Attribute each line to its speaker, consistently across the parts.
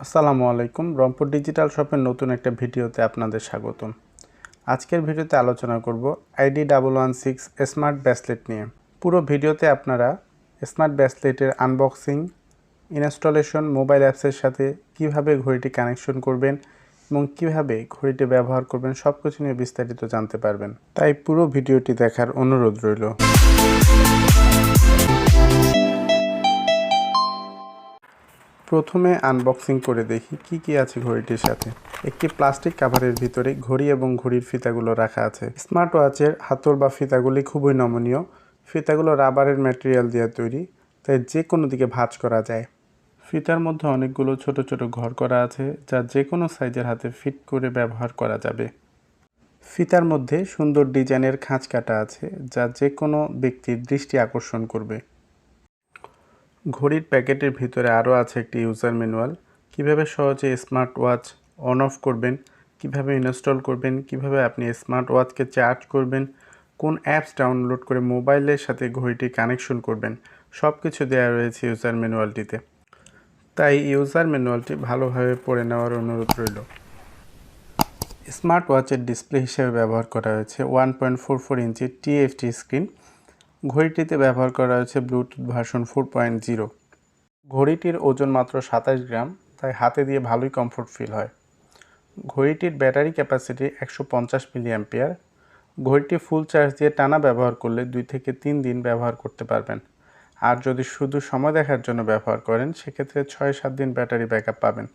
Speaker 1: আসসালামু আলাইকুম। রংপুর ডিজিটাল শপের নতুন একটা ভিডিওতে আপনাদের স্বাগতম। আজকের ভিডিওতে আলোচনা করব ID116 স্মার্ট ব্রেসলেট নিয়ে। পুরো ভিডিওতে আপনারা স্মার্ট ব্রেসলেটের আনবক্সিং, ইনস্টলেশন, মোবাইল অ্যাপসের সাথে কিভাবে ঘড়িটি কানেকশন করবেন এবং কিভাবে ঘড়িটি ব্যবহার করবেন সবকিছু নিয়ে বিস্তারিত জানতে পারবেন। তাই পুরো ভিডিওটি দেখার অনুরোধ রইল। প্রথমে আনবক্সিং করে দেখি কি আছে ঘড়িটির সাথে। একটি প্লাস্টিক কাভারের ভিতরে ঘড়ি এবং ঘড়ির ফিতাগুলো রাখা আছে। স্মার্ট ওয়াচের হাতল বা ফিতাগুলি খুবই নমনীয়। ফিতাগুলো রাবারের ম্যাটেরিয়াল দিয়ে তৈরি, তাই যে কোনো দিকে ভাঁজ করা যায়। ফিতার মধ্যে অনেকগুলো ছোট ছোট ঘর করা আছে, যা যে কোনো সাইজের হাতে ফিট করে ব্যবহার করা যাবে। ফিতার মধ্যে সুন্দর ডিজাইনের খাঁজ কাটা আছে, যা যে কোনো ব্যক্তির দৃষ্টি আকর্ষণ করবে। ঘড়ির প্যাকেটের ভিতরে আরও আছে একটি ইউজার ম্যানুয়াল। কিভাবে সহজে স্মার্ট ওয়াচ অন অফ করবেন, কিভাবে ইনস্টল করবেন, কিভাবে আপনি স্মার্ট ওয়াচকে চার্জ করবেন, কোন অ্যাপস ডাউনলোড করে মোবাইলের সাথে ঘড়িটি কানেকশন করবেন, সব কিছু দেওয়া রয়েছে ইউজার ম্যানুয়ালটিতে। তাই ইউজার ম্যানুয়ালটি ভালোভাবে পড়ে নেওয়ার অনুরোধ রইল। স্মার্ট ওয়াচের ডিসপ্লে হিসেবে ব্যবহার করা হয়েছে 1.44 ইঞ্চি TFT স্ক্রিন। ঘড়িটিতে ব্যবহার করা হয়েছে ব্লুটুথ ভার্সন 4.0। ঘড়িটির ওজন মাত্র 27 গ্রাম, তাই হাতে দিয়ে ভালোই কমফোর্ট ফিল হয়। ঘড়িটির ব্যাটারি ক্যাপাসিটি 150 মিলিঅ্যাম্পিয়ার। ঘড়িটি ফুল চার্জ দিয়ে টানা ব্যবহার করলে 2 থেকে 3 দিন ব্যবহার করতে পারবেন। আর যদি শুধু সময় দেখার জন্য ব্যবহার করেন, সেক্ষেত্রে 6-7 দিন ব্যাটারি ব্যাকআপ পাবেন।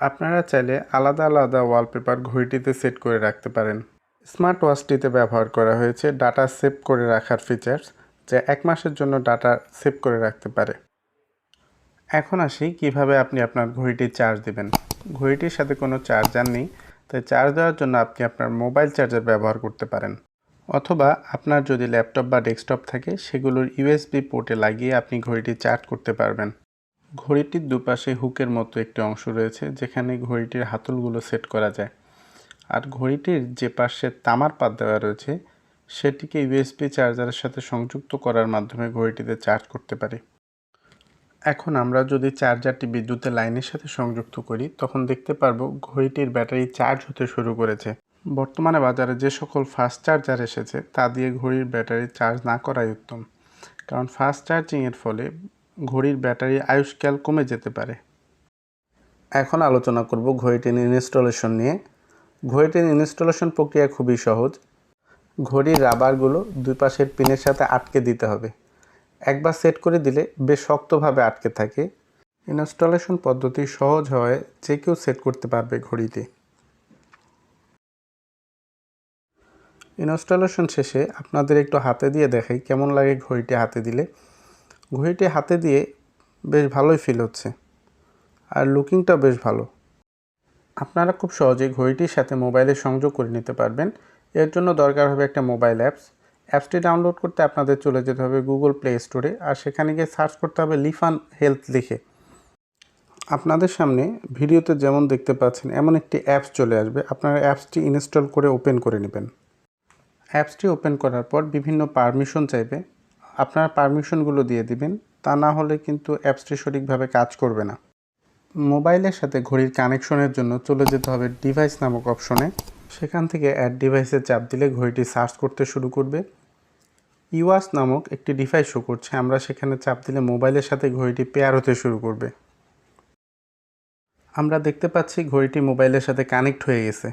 Speaker 1: আপনারা চাইলে আলাদা আলাদা ওয়ালপেপার ঘড়িটিতে সেট করে রাখতে পারেন। স্মার্ট ওয়াচটিতে ব্যবহার করা হয়েছে ডাটা সেভ করে রাখার ফিচার্স, যা 1 মাসের জন্য ডাটা সেভ করে রাখতে পারে। এখন আসি কিভাবে আপনি আপনার ঘড়িটি চার্জ দেবেন। ঘড়িটির সাথে কোনো চার্জার নেই, তাই চার্জ দেওয়ার জন্য আপনি আপনার মোবাইল চার্জার ব্যবহার করতে পারেন, অথবা আপনার যদি ল্যাপটপ বা ডেস্কটপ থাকে সেগুলোর USB পোর্টে লাগিয়ে আপনি ঘড়িটি চার্জ করতে পারবেন। ঘড়িটির দুপাশে হুকের মতো একটি অংশ রয়েছে, যেখানে ঘড়িটির হাতলগুলো সেট করা যায়। আর ঘড়িটির যে পাশে তামার পাত দেওয়া রয়েছে, সেটিকে USB চার্জারের সাথে সংযুক্ত করার মাধ্যমে ঘড়িটিতে চার্জ করতে পারি। এখন আমরা যদি চার্জারটি বিদ্যুতের লাইনের সাথে সংযুক্ত করি, তখন দেখতে পারবো ঘড়িটির ব্যাটারি চার্জ হতে শুরু করেছে। বর্তমানে বাজারে যে সকল ফাস্ট চার্জার এসেছে, তা দিয়ে ঘড়ির ব্যাটারি চার্জ না করাই উত্তম, কারণ ফাস্ট চার্জিংয়ের ফলে ঘড়ির ব্যাটারির আয়ুষ্কাল কমে যেতে পারে। এখন আলোচনা করব ঘড়িটির ইনস্টলেশন নিয়ে। ঘড়িটির ইনস্টলেশন প্রক্রিয়া খুবই সহজ। ঘড়ির রাবারগুলো দুই পাশের পিনের সাথে আটকে দিতে হবে। একবার সেট করে দিলে বেশ শক্তভাবে আটকে থাকে। ইনস্টলেশন পদ্ধতি সহজ হওয়ায় যে কেউ সেট করতে পারবে ঘড়িতে। ইনস্টলেশন শেষে আপনাদের একটু হাতে দিয়ে দেখাই কেমন লাগে ঘড়িটি হাতে দিলে। ঘড়িটি হাতে দিয়ে বেশ ভালোই ফিল হচ্ছে, আর লুকিংটাও বেশ ভালো। আপনারা খুব সহজেই ঘড়িটির সাথে মোবাইলে সংযোগ করে নিতে পারবেন। এর জন্য দরকার হবে একটা মোবাইল অ্যাপসটি ডাউনলোড করতে আপনাদের চলে যেতে হবে গুগল প্লে স্টোরে, আর সেখানে গিয়ে সার্চ করতে হবে লিফান হেলথ লিখে। আপনাদের সামনে ভিডিওতে যেমন দেখতে পাচ্ছেন এমন একটি অ্যাপস চলে আসবে। আপনারা অ্যাপসটি ইনস্টল করে ওপেন করে নেবেন। অ্যাপসটি ওপেন করার পর বিভিন্ন পারমিশন চাইবে, আপনারা পারমিশনগুলো দিয়ে দিবেন, তা না হলে কিন্তু অ্যাপসটি সঠিকভাবে কাজ করবে না। মোবাইলের সাথে ঘড়ির কানেকশনের জন্য চলে যেতে হবে ডিভাইস নামক অপশনে। সেখান থেকে অ্যাড ডিভাইসে চাপ দিলে ঘড়িটি সার্চ করতে শুরু করবে। ইওয়াচ নামক একটি ডিভাইস শো করছে, আমরা সেখানে চাপ দিলে মোবাইলের সাথে ঘড়িটি পেয়ার হতে শুরু করবে। আমরা দেখতে পাচ্ছি ঘড়িটি মোবাইলের সাথে কানেক্ট হয়ে গেছে।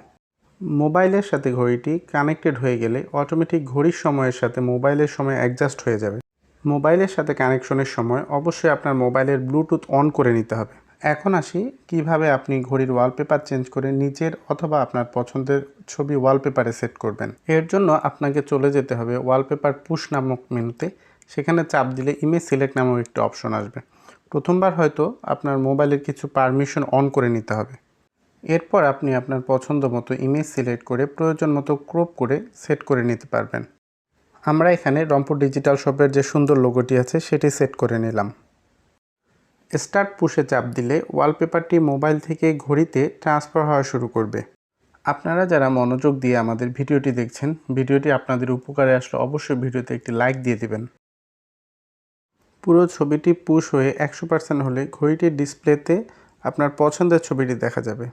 Speaker 1: মোবাইলের সাথে ঘড়িটি কানেক্টেড হয়ে গেলে অটোমেটিক ঘড়ির সময়ের সাথে মোবাইলের সময় অ্যাডজাস্ট হয়ে যাবে। মোবাইলের সাথে কানেকশনের সময় অবশ্যই আপনার মোবাইলের ব্লুটুথ অন করে নিতে হবে। এখন আসি কিভাবে আপনি ঘড়ির ওয়ালপেপার চেঞ্জ করে নিজের অথবা আপনার পছন্দের ছবি ওয়ালপেপারে সেট করবেন। এর জন্য আপনাকে চলে যেতে হবে ওয়ালপেপার পুশ নামক মেনুতে। সেখানে চাপ দিলে ইমেজ সিলেক্ট নামক একটি অপশন আসবে। প্রথমবার হয়তো আপনার মোবাইলের কিছু পারমিশন অন করে নিতে হবে। এরপর আপনি আপনার পছন্দ মতো ইমেজ সিলেক্ট করে প্রয়োজন মতো ক্রপ করে সেট করে নিতে পারবেন। আমরা এখানে রংপুর ডিজিটাল শপের যে সুন্দর লোগোটি আছে সেটি সেট করে নিলাম। স্টার্ট পুশে চাপ দিলে ওয়ালপেপারটি মোবাইল থেকে ঘড়িতে ট্রান্সফার হওয়া শুরু করবে। আপনারা যারা মনোযোগ দিয়ে আমাদের ভিডিওটি দেখছেন, ভিডিওটি আপনাদের উপকারে আসলে অবশ্যই ভিডিওতে একটি লাইক দিয়ে দিবেন। পুরো ছবিটি পুশ হয়ে 100% হলে ঘড়িটির ডিসপ্লেতে আপনার পছন্দের ছবিটি দেখা যাবে।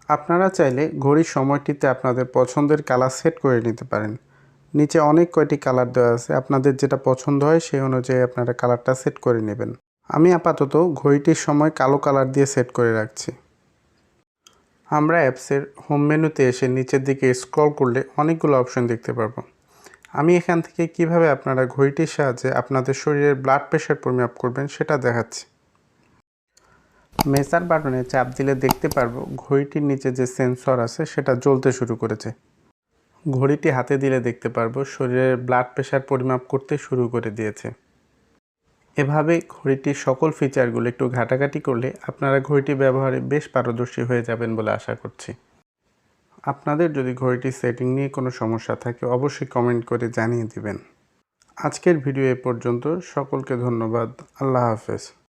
Speaker 1: আপনারা চাইলে ঘড়ির সময়টিতে আপনাদের পছন্দের কালার সেট করে নিতে পারেন। নিচে অনেক কয়টি কালার দেওয়া আছে, আপনাদের যেটা পছন্দ হয় সেই অনুযায়ী আপনারা কালারটা সেট করে নেবেন। আমি আপাতত ঘড়িটির সময় কালো কালার দিয়ে সেট করে রাখছি। আমরা অ্যাপসের হোম মেনুতে এসে নিচের দিকে স্ক্রল করলে অনেকগুলো অপশন দেখতে পারবো। আমি এখান থেকে কিভাবে আপনারা ঘড়িটির সাহায্যে আপনাদের শরীরের ব্লাড প্রেশার পরিমাপ করবেন সেটা দেখাচ্ছি। মেসার বাটনে চাপ দিলে দেখতে পারবো ঘড়িটির নিচে যে সেন্সর আছে সেটা জ্বলতে শুরু করেছে। ঘড়িটি হাতে দিলে দেখতে পারবো শরীরের ব্লাড প্রেশার পরিমাপ করতে শুরু করে দিয়েছে। এভাবে ঘড়িটির সকল ফিচারগুলো একটু ঘাটাঘাটি করলে আপনারা ঘড়িটি ব্যবহারে বেশ পারদর্শী হয়ে যাবেন বলে আশা করছি। আপনাদের যদি ঘড়িটির সেটিং নিয়ে কোনো সমস্যা থাকে অবশ্যই কমেন্ট করে জানিয়ে দিবেন। আজকের ভিডিও এ পর্যন্ত। সকলকে ধন্যবাদ। আল্লাহ হাফেজ।